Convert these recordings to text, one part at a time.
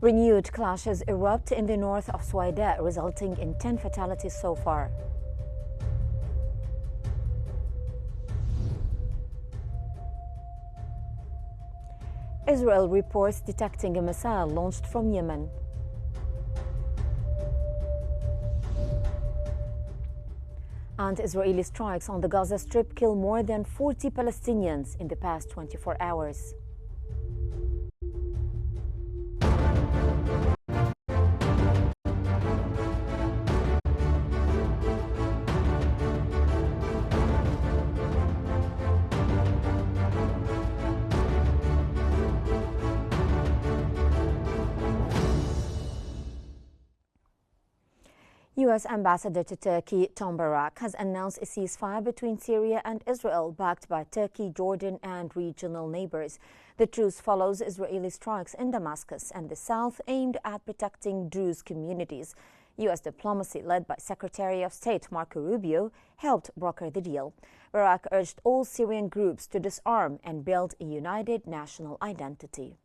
Renewed clashes erupt in the north of Suweida, resulting in 10 fatalities so far. Israel reports detecting a missile launched from Yemen. And Israeli strikes on the Gaza Strip kill more than 40 Palestinians in the past 24 hours. U.S. Ambassador to Turkey Tom Barak has announced a ceasefire between Syria and Israel, backed by Turkey, Jordan and regional neighbors. The truce follows Israeli strikes in Damascus and the south aimed at protecting Druze communities. U.S. diplomacy, led by Secretary of State Marco Rubio, helped broker the deal. Barak urged all Syrian groups to disarm and build a united national identity.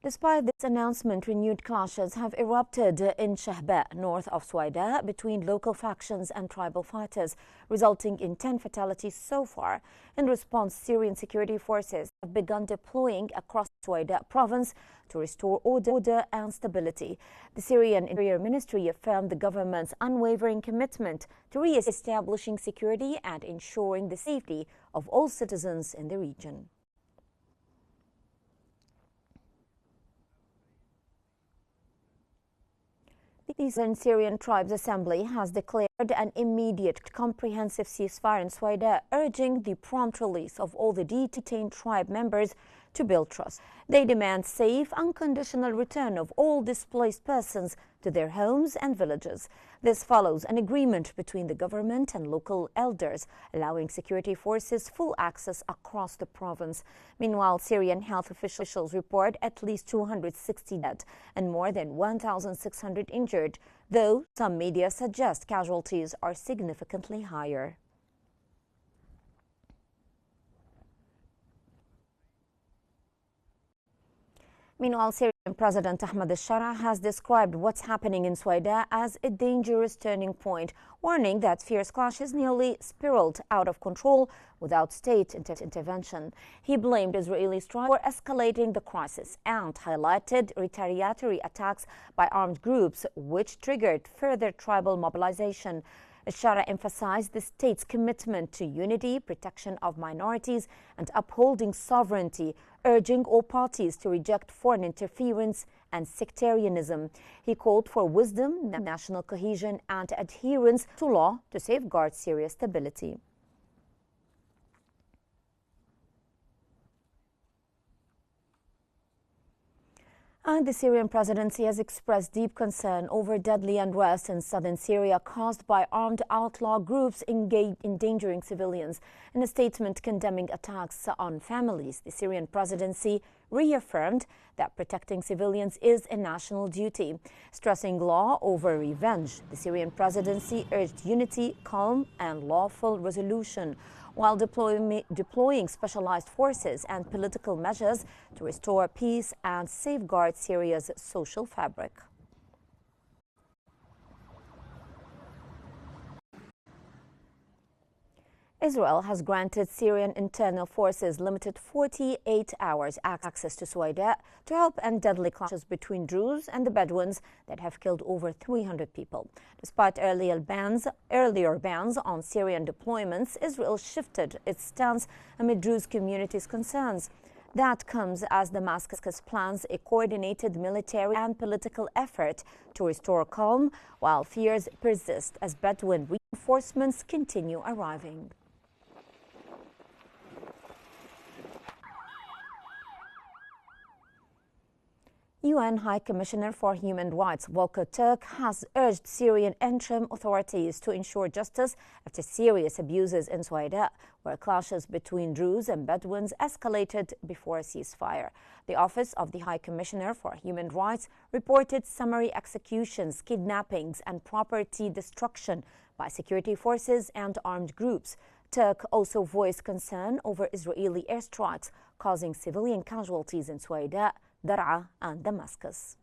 Despite this announcement, renewed clashes have erupted in Shahba, north of Suweida, between local factions and tribal fighters, resulting in 10 fatalities so far. In response, Syrian security forces have begun deploying across Suweida province to restore order and stability. The Syrian Interior Ministry affirmed the government's unwavering commitment to re-establishing security and ensuring the safety of all citizens in the region. The Syrian Tribes Assembly has declared an immediate comprehensive ceasefire in Suweida, urging the prompt release of all the detained tribe members to build trust. They demand safe, unconditional return of all displaced persons to their homes and villages. This follows an agreement between the government and local elders, allowing security forces full access across the province. Meanwhile, Syrian health officials report at least 260 dead and more than 1,600 injured, though some media suggest casualties are significantly higher. Meanwhile, Syrian President Ahmed al-Shara has described what's happening in Suweida as a dangerous turning point, warning that fierce clashes nearly spiraled out of control without state intervention. He blamed Israeli strikes for escalating the crisis and highlighted retaliatory attacks by armed groups, which triggered further tribal mobilization. Al-Shara emphasized the state's commitment to unity, protection of minorities, and upholding sovereignty, urging all parties to reject foreign interference and sectarianism. He called for wisdom, national cohesion, and adherence to law to safeguard Syria's stability. And the Syrian presidency has expressed deep concern over deadly unrest in southern Syria caused by armed outlaw groups endangering civilians. In a statement condemning attacks on families, the Syrian presidency reaffirmed that protecting civilians is a national duty. Stressing law over revenge, the Syrian presidency urged unity, calm, and lawful resolution, while deploying specialized forces and political measures to restore peace and safeguard Syria's social fabric. Israel has granted Syrian internal forces limited 48 hours access to Suweida to help end deadly clashes between Druze and the Bedouins that have killed over 300 people. Despite earlier bans on Syrian deployments, Israel shifted its stance amid Druze communities' concerns. That comes as Damascus plans a coordinated military and political effort to restore calm, while fears persist as Bedouin reinforcements continue arriving. UN High Commissioner for Human Rights Volker Turk has urged Syrian interim authorities to ensure justice after serious abuses in Suweida, where clashes between Druze and Bedouins escalated before a ceasefire. The Office of the High Commissioner for Human Rights reported summary executions, kidnappings, and property destruction by security forces and armed groups. Turkey also voiced concern over Israeli airstrikes causing civilian casualties in Suweida, Dar'a and Damascus.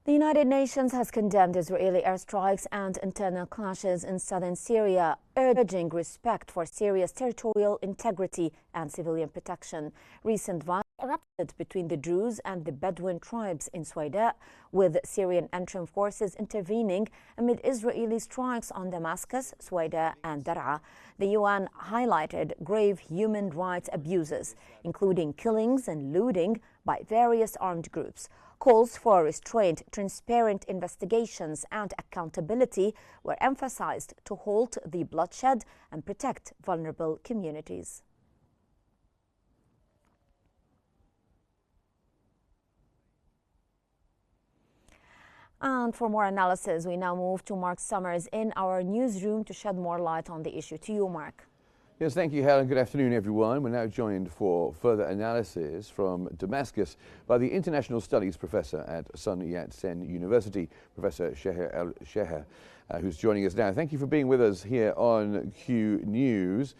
The United Nations has condemned Israeli airstrikes and internal clashes in southern Syria, urging respect for Syria's territorial integrity and civilian protection. Recent violence erupted between the Druze and the Bedouin tribes in Suweida, with Syrian interim forces intervening amid Israeli strikes on Damascus, Suweida and Dar'a. The UN highlighted grave human rights abuses, including killings and looting by various armed groups. Calls for restrained, transparent investigations and accountability were emphasized to halt the bloodshed and protect vulnerable communities. And for more analysis, we now move to Mark Summers in our newsroom to shed more light on the issue. To you, Mark. Yes, thank you, Helen. Good afternoon, everyone. We're now joined for further analysis from Damascus by the International Studies Professor at Sun Yat-sen University, Professor Sheher El-Sheher, who's joining us now. Thank you for being with us here on Qnews.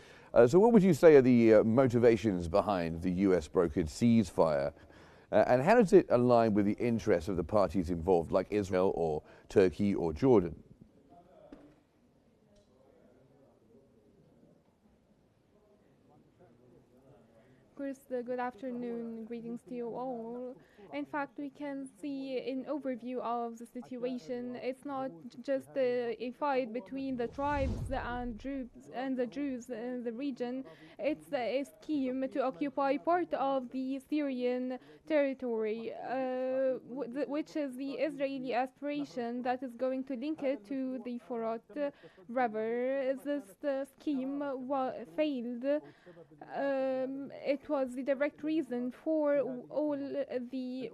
So what would you say are the motivations behind the US-brokered ceasefire? And how does it align with the interests of the parties involved, like Israel or Turkey or Jordan? First, good afternoon, greetings to you all. In fact, we can see an overview of the situation. It's not just a fight between the tribes and the Jews in the region. It's a scheme to occupy part of the Syrian territory, which is the Israeli aspiration that is going to link it to the Furat River. This scheme failed. It was the direct reason for all the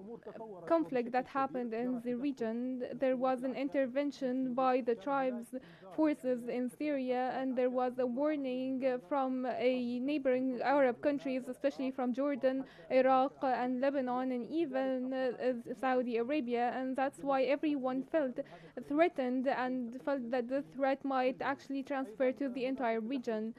conflict that happened in the region. There was an intervention by the tribes forces in Syria, and there was a warning from a neighboring Arab countries, especially from Jordan, Iraq and Lebanon, and even Saudi Arabia, and that's why everyone felt threatened and felt that the threat might actually transfer to the entire region.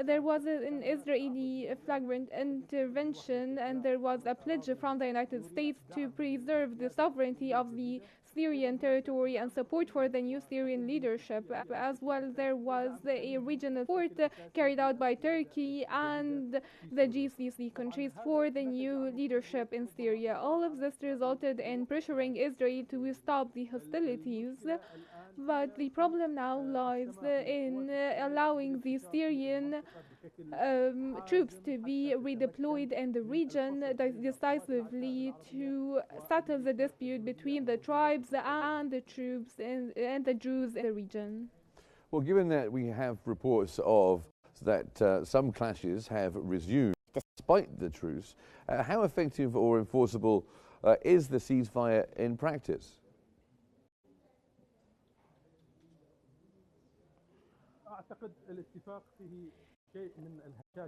There was an Israeli flagrant intervention, and there was a pledge from the United States to preserve the sovereignty of the Syrian territory and support for the new Syrian leadership. As well, there was a regional support carried out by Turkey and the GCC countries for the new leadership in Syria. All of this resulted in pressuring Israel to stop the hostilities. But the problem now lies in allowing the Syrian troops to be redeployed in the region decisively to settle the dispute between the tribes and the troops and the Jews in the region. Well, given that we have reports of that some clashes have resumed despite the truce, how effective or enforceable is the ceasefire in practice?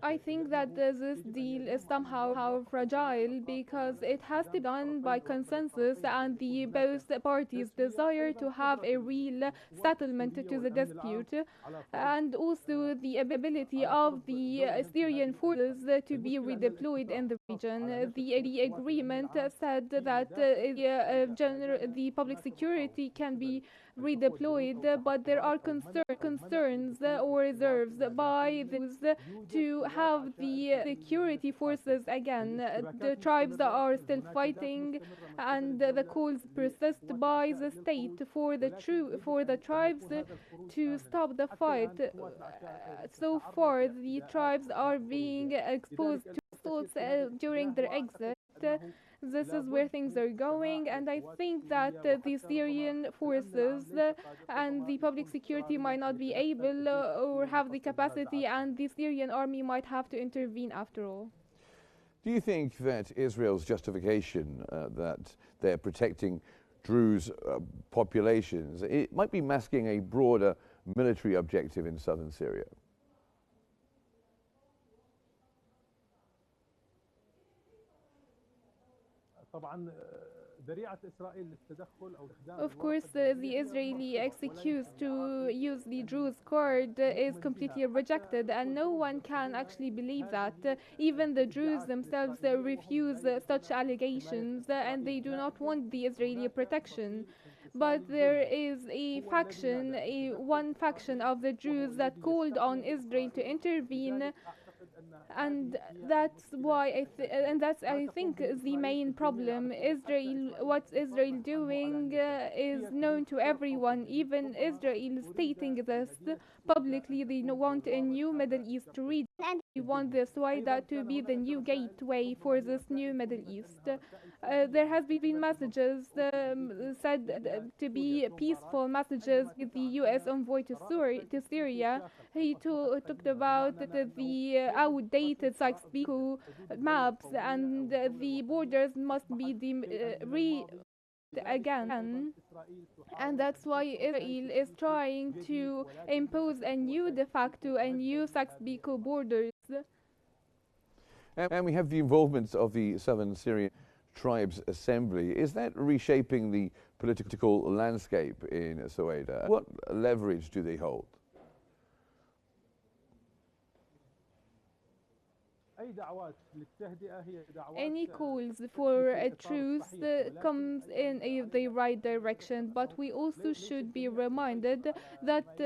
I think that this deal is somehow fragile because it has to be done by consensus and the both parties desire to have a real settlement to the dispute, and also the ability of the Syrian forces to be redeployed in the region. The agreement said that the public security can be redeployed, but there are concerns or reserves by those to have the security forces again. The tribes are still fighting, and the calls persist by the state for the tribes to stop the fight. So far, the tribes are being exposed to assaults during their exit. This is where things are going, and I think that the Syrian forces and the public security might not be able or have the capacity, and the Syrian army might have to intervene after all. Do you think that Israel's justification that they're protecting Druze populations, it might be masking a broader military objective in southern Syria? Of course, the Israeli excuse to use the Druze card is completely rejected, and no one can actually believe that. Even the Druze themselves refuse such allegations, and they do not want the Israeli protection. But there is one faction of the Jews that called on Israel to intervene, and that's why I think the main problem. What Israel doing is known to everyone. Even Israel stating this publicly. They want a new Middle East region, and they want the Suweida to be the new gateway for this new Middle East. There has been messages said to be peaceful messages with the U.S. envoy to Syria. He talked about the outdated Sykes-Picot maps, and the borders must be again, and that's why Israel is trying to impose a new de facto, a new Sykes-Picot borders. And we have the involvement of the Southern Syrian Tribes Assembly. Is that reshaping the political landscape in Suweida? What leverage do they hold? Any calls for a truce comes in the right direction, but we also should be reminded that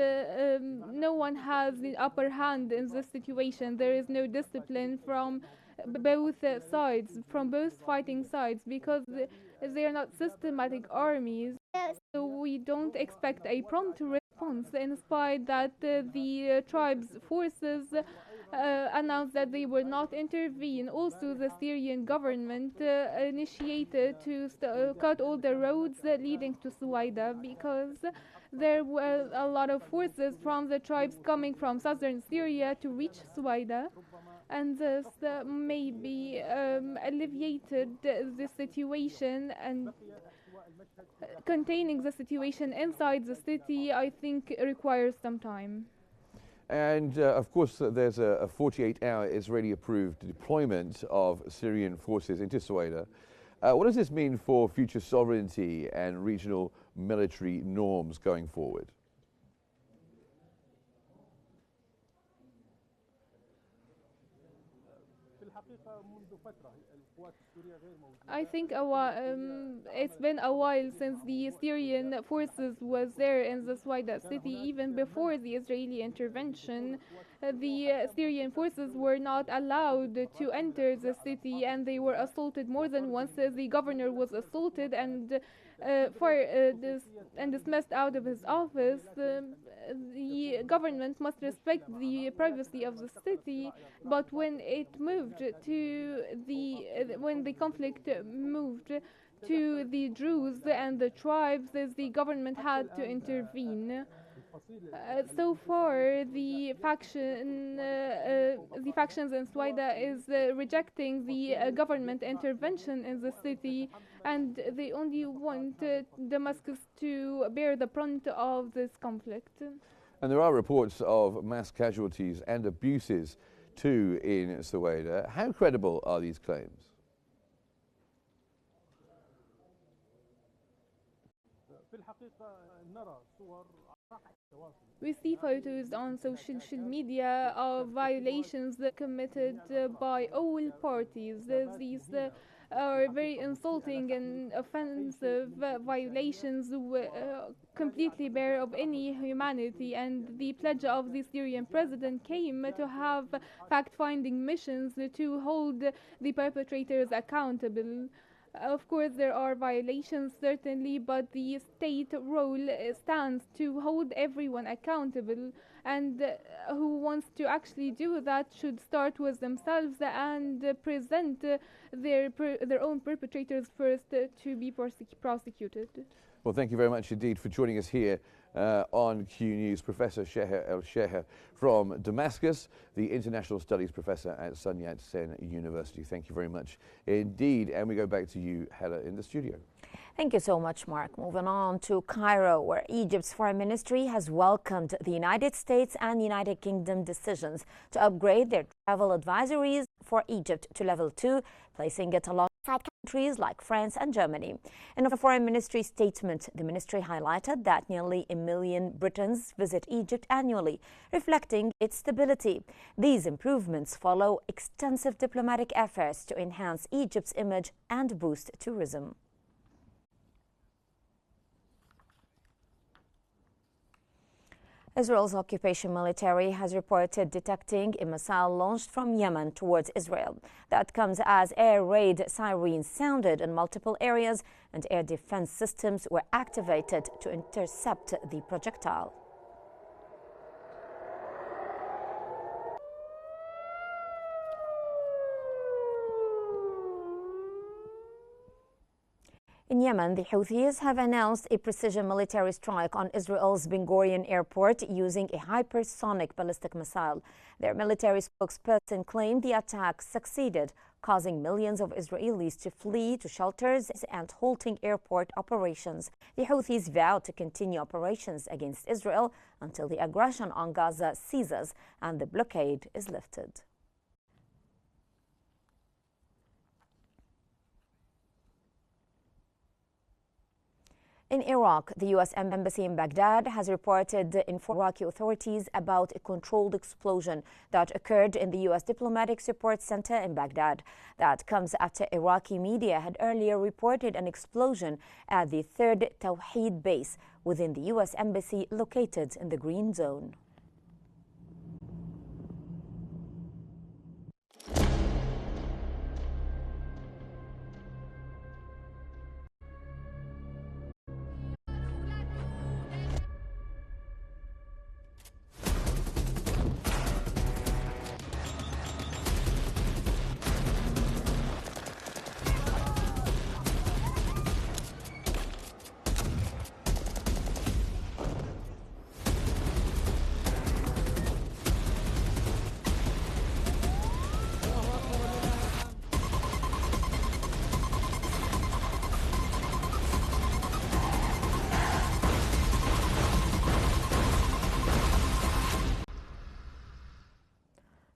no one has the upper hand in this situation. There is no discipline from both sides, from both fighting sides, because they are not systematic armies. So we don't expect a prompt response, in spite that the tribes' forces announced that they will not intervene. Also, the Syrian government initiated to cut all the roads leading to Suweida, because there were a lot of forces from the tribes coming from southern Syria to reach Suweida, and this maybe alleviated the situation, and containing the situation inside the city, I think, requires some time. And of course, there's a 48-hour Israeli-approved deployment of Syrian forces into Suweida. What does this mean for future sovereignty and regional military norms going forward? I think it's been a while since the Syrian forces was there in the Suweida city. Even before the Israeli intervention, the Syrian forces were not allowed to enter the city, and they were assaulted more than once. The governor was assaulted and dismissed out of his office. The government must respect the privacy of the city, but when the conflict moved to the Druze and the tribes, the government had to intervene. So far, the factions in Suweida is rejecting the government intervention in the city, and they only want Damascus to bear the brunt of this conflict. And there are reports of mass casualties and abuses too in Suweida. How credible are these claims? We see photos on social media of violations committed by all parties. These are very insulting and offensive violations, completely bare of any humanity. And the pledge of the Syrian president came to have fact-finding missions to hold the perpetrators accountable. Of course, there are violations, certainly, but the state role stands to hold everyone accountable, and who wants to actually do that should start with themselves and present their own perpetrators first to be prosecuted. Well, thank you very much indeed for joining us here on Qnews. Professor Sheher El-Sheher from Damascus, the International Studies Professor at Sun Yat-sen University. Thank you very much indeed. And we go back to you, Hella, in the studio. Thank you so much, Mark. Moving on to Cairo, where Egypt's foreign ministry has welcomed the United States and United Kingdom decisions to upgrade their travel advisories for Egypt to level 2, placing it alongside countries like France and Germany. In a foreign ministry statement, the ministry highlighted that nearly 1 million Britons visit Egypt annually, reflecting its stability. These improvements follow extensive diplomatic efforts to enhance Egypt's image and boost tourism. Israel's occupation military has reported detecting a missile launched from Yemen towards Israel. That comes as air raid sirens sounded in multiple areas and air defense systems were activated to intercept the projectile. In Yemen, the Houthis have announced a precision military strike on Israel's Ben Gurion airport using a hypersonic ballistic missile. Their military spokesperson claimed the attack succeeded, causing millions of Israelis to flee to shelters and halting airport operations. The Houthis vowed to continue operations against Israel until the aggression on Gaza ceases and the blockade is lifted. In Iraq, the U.S. Embassy in Baghdad has reported informed Iraqi authorities about a controlled explosion that occurred in the U.S. Diplomatic Support Center in Baghdad. That comes after Iraqi media had earlier reported an explosion at the 3rd Tawheed base within the U.S. Embassy located in the Green Zone.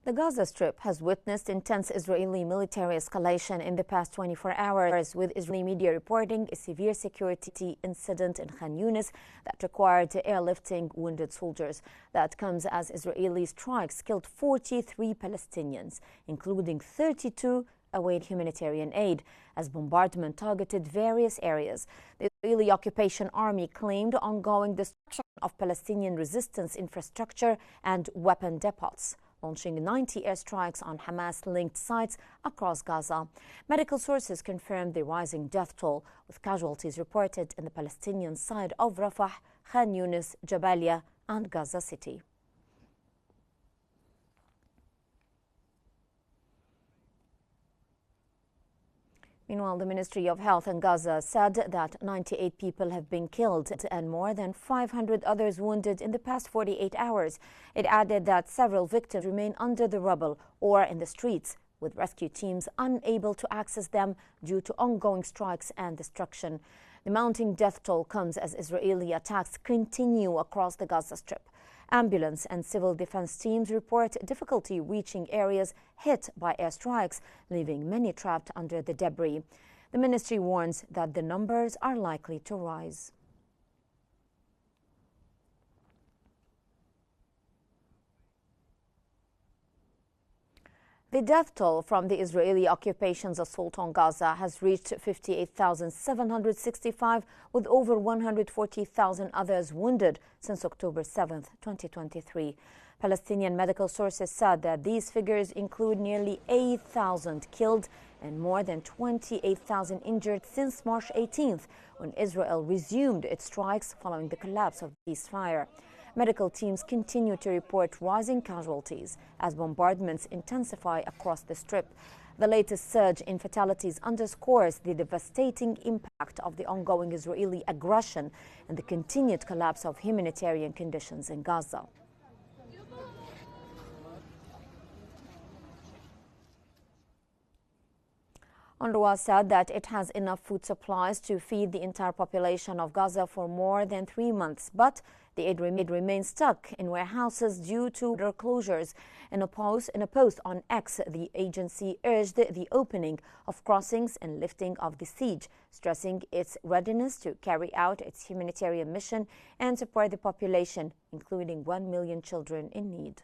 The Gaza Strip has witnessed intense Israeli military escalation in the past 24 hours, with Israeli media reporting a severe security incident in Qnews that required airlifting wounded soldiers. That comes as Israeli strikes killed 43 Palestinians, including 32 await humanitarian aid, as bombardment targeted various areas. The Israeli occupation army claimed ongoing destruction of Palestinian resistance infrastructure and weapon depots, launching 90 airstrikes on Hamas-linked sites across Gaza. Medical sources confirmed the rising death toll, with casualties reported in the Palestinian side of Rafah, Khan Yunis, Jabalia, and Gaza City. Meanwhile, the Ministry of Health in Gaza said that 98 people have been killed and more than 500 others wounded in the past 48 hours. It added that several victims remain under the rubble or in the streets, with rescue teams unable to access them due to ongoing strikes and destruction. The mounting death toll comes as Israeli attacks continue across the Gaza Strip. Ambulance and civil defense teams report difficulty reaching areas hit by airstrikes, leaving many trapped under the debris. The ministry warns that the numbers are likely to rise. The death toll from the Israeli occupation's assault on Gaza has reached 58,765, with over 140,000 others wounded since October 7, 2023. Palestinian medical sources said that these figures include nearly 8,000 killed and more than 28,000 injured since March 18th, when Israel resumed its strikes following the collapse of the ceasefire. Medical teams continue to report rising casualties as bombardments intensify across the Strip. The latest surge in fatalities underscores the devastating impact of the ongoing Israeli aggression and the continued collapse of humanitarian conditions in Gaza. UNRWA said that it has enough food supplies to feed the entire population of Gaza for more than 3 months, but The aid remains stuck in warehouses due to border closures. In a post on X, the agency urged the opening of crossings and lifting of the siege, stressing its readiness to carry out its humanitarian mission and support the population, including 1 million children in need.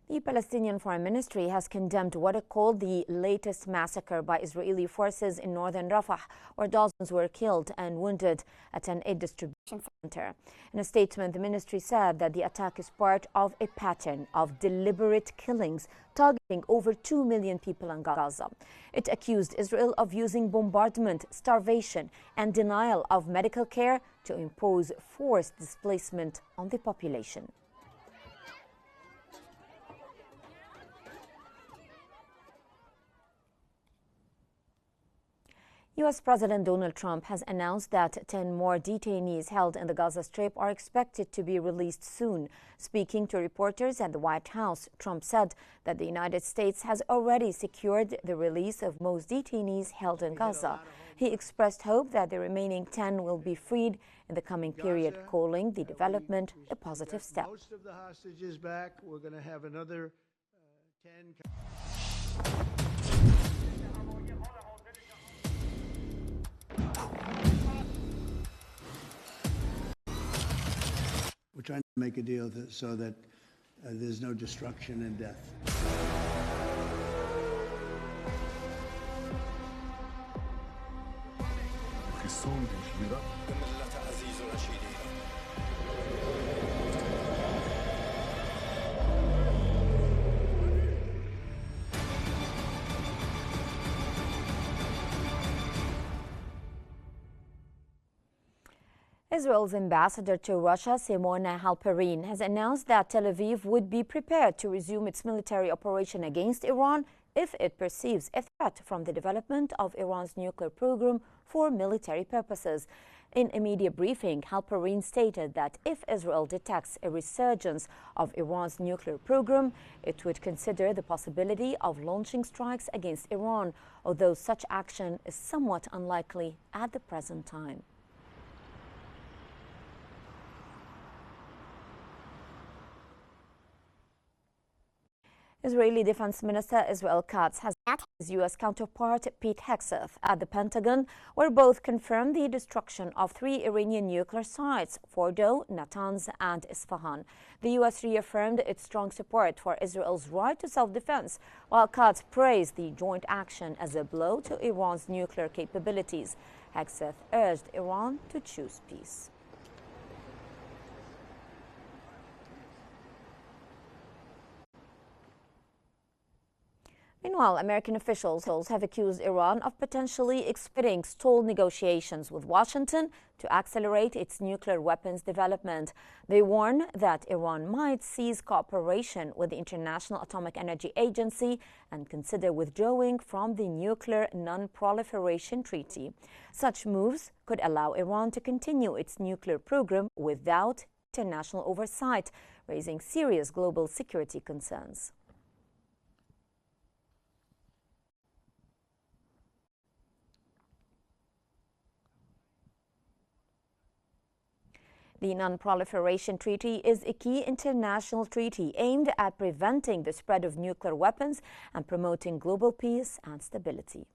The Palestinian Foreign Ministry has condemned what it called the latest massacre by Israeli forces in northern Rafah, where dozens were killed and wounded at an aid distribution center. In a statement, the ministry said that the attack is part of a pattern of deliberate killings targeting over 2 million people in Gaza. It accused Israel of using bombardment, starvation, and denial of medical care to impose forced displacement on the population. U.S. President Donald Trump has announced that 10 more detainees held in the Gaza Strip are expected to be released soon. Speaking to reporters at the White House, Trump said that the United States has already secured the release of most detainees held in Gaza. He expressed hope that the remaining 10 will be freed in the coming period, calling the development a positive step. Most of the hostages back. We're going to have another 10. We're trying to make a deal so that there's no destruction and death. Israel's ambassador to Russia, Simona Halperin, has announced that Tel Aviv would be prepared to resume its military operation against Iran if it perceives a threat from the development of Iran's nuclear program for military purposes. In a media briefing, Halperin stated that if Israel detects a resurgence of Iran's nuclear program, it would consider the possibility of launching strikes against Iran, although such action is somewhat unlikely at the present time. Israeli Defense Minister Israel Katz has met his U.S. counterpart Pete Hegseth at the Pentagon, where both confirmed the destruction of 3 Iranian nuclear sites, Fordo, Natanz, and Isfahan. The U.S. reaffirmed its strong support for Israel's right to self-defense, while Katz praised the joint action as a blow to Iran's nuclear capabilities. Hegseth urged Iran to choose peace. Meanwhile, American officials have accused Iran of potentially expediting stalled negotiations with Washington to accelerate its nuclear weapons development. They warn that Iran might cease cooperation with the International Atomic Energy Agency and consider withdrawing from the Nuclear Non-Proliferation Treaty. Such moves could allow Iran to continue its nuclear program without international oversight, raising serious global security concerns. The Non-Proliferation Treaty is a key international treaty aimed at preventing the spread of nuclear weapons and promoting global peace and stability.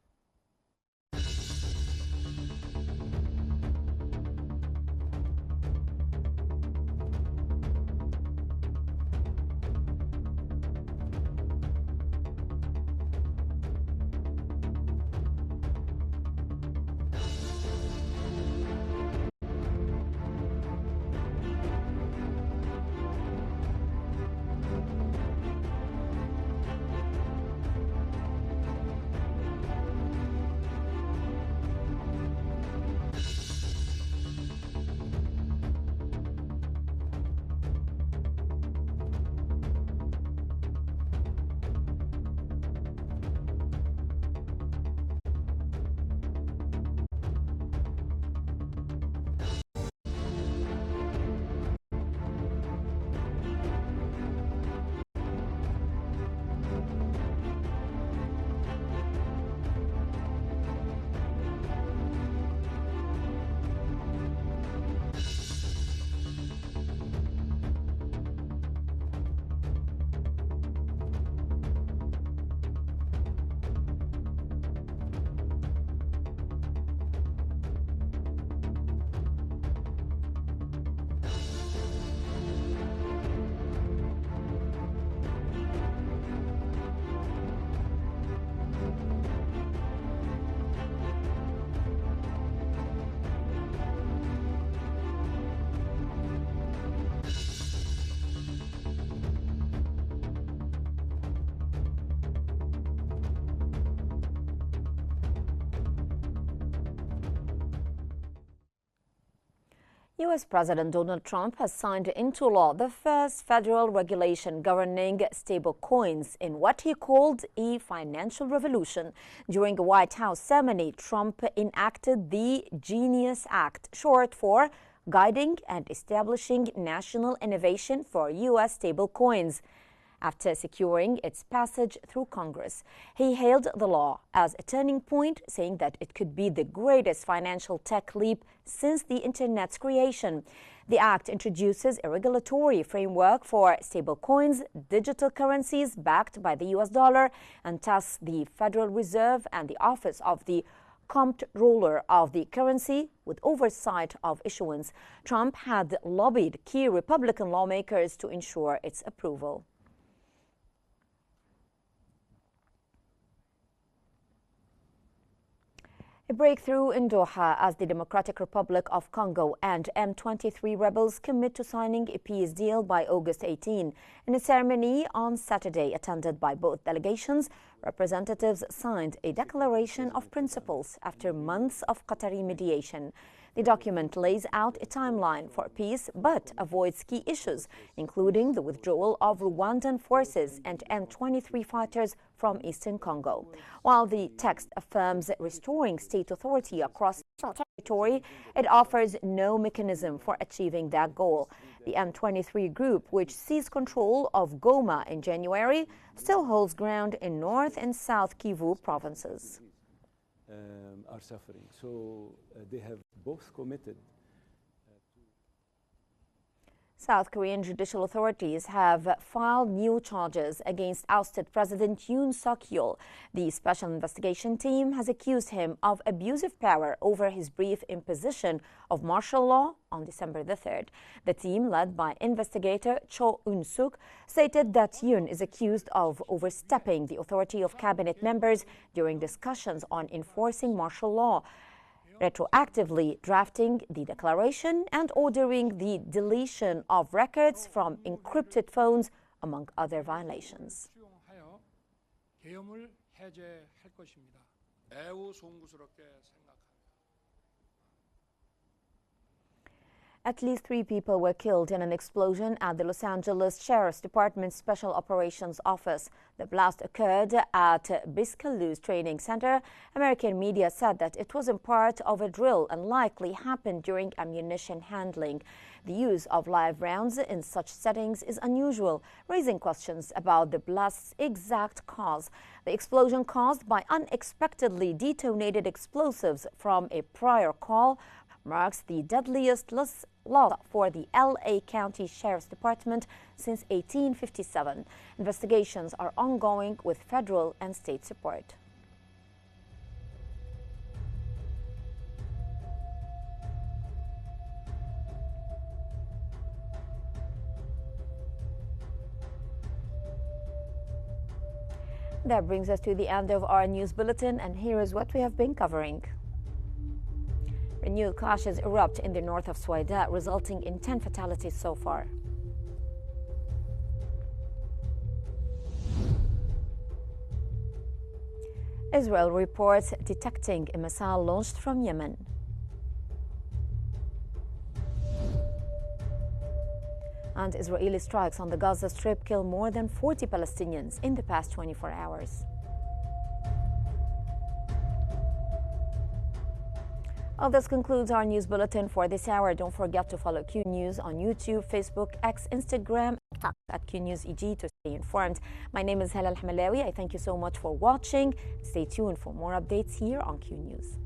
U.S. President Donald Trump has signed into law the first federal regulation governing stablecoins in what he called a financial revolution. During a White House ceremony, Trump enacted the Genius Act, short for Guiding and Establishing National Innovation for U.S. Stablecoins. After securing its passage through Congress, he hailed the law as a turning point, saying that it could be the greatest financial tech leap since the Internet's creation. The act introduces a regulatory framework for stablecoins, digital currencies backed by the U.S. dollar, and tasks the Federal Reserve and the Office of the Comptroller of the Currency with oversight of issuance. Trump had lobbied key Republican lawmakers to ensure its approval. A breakthrough in Doha as the Democratic Republic of Congo and M23 rebels commit to signing a peace deal by August 18. In a ceremony on Saturday attended by both delegations, representatives signed a declaration of principles after months of Qatari mediation. The document lays out a timeline for peace but avoids key issues, including the withdrawal of Rwandan forces and M23 fighters from eastern Congo. While the text affirms restoring state authority across territory, it offers no mechanism for achieving that goal. The M23 group, which seized control of Goma in January, still holds ground in North and South Kivu provinces. Are suffering. So they have both committed. South Korean judicial authorities have filed new charges against ousted President Yoon Suk-yeol. The special investigation team has accused him of abusive power over his brief imposition of martial law on December the 3rd. The team, led by investigator Cho Eun-suk, stated that Yoon is accused of overstepping the authority of cabinet members during discussions on enforcing martial law, retroactively drafting the declaration and ordering the deletion of records from encrypted phones, among other violations. At least 3 people were killed in an explosion at the Los Angeles Sheriff's Department's Special Operations Office. The blast occurred at Biscayne's training center. American media said that it was in part of a drill and likely happened during ammunition handling. The use of live rounds in such settings is unusual, raising questions about the blast's exact cause. The explosion, caused by unexpectedly detonated explosives from a prior call, marks the deadliest loss for the L.A. County Sheriff's Department since 1857. Investigations are ongoing with federal and state support. That brings us to the end of our news bulletin, and here is what we have been covering. Renewed clashes erupt in the north of Suweida, resulting in 10 fatalities so far. Israel reports detecting a missile launched from Yemen. And Israeli strikes on the Gaza Strip kill more than 40 Palestinians in the past 24 hours. Well, this concludes our news bulletin for this hour. Don't forget to follow Q News on YouTube, Facebook, X, Instagram, at QNewsEG to stay informed. My name is Hala Al-Hamalawi. I thank you so much for watching. Stay tuned for more updates here on Q News.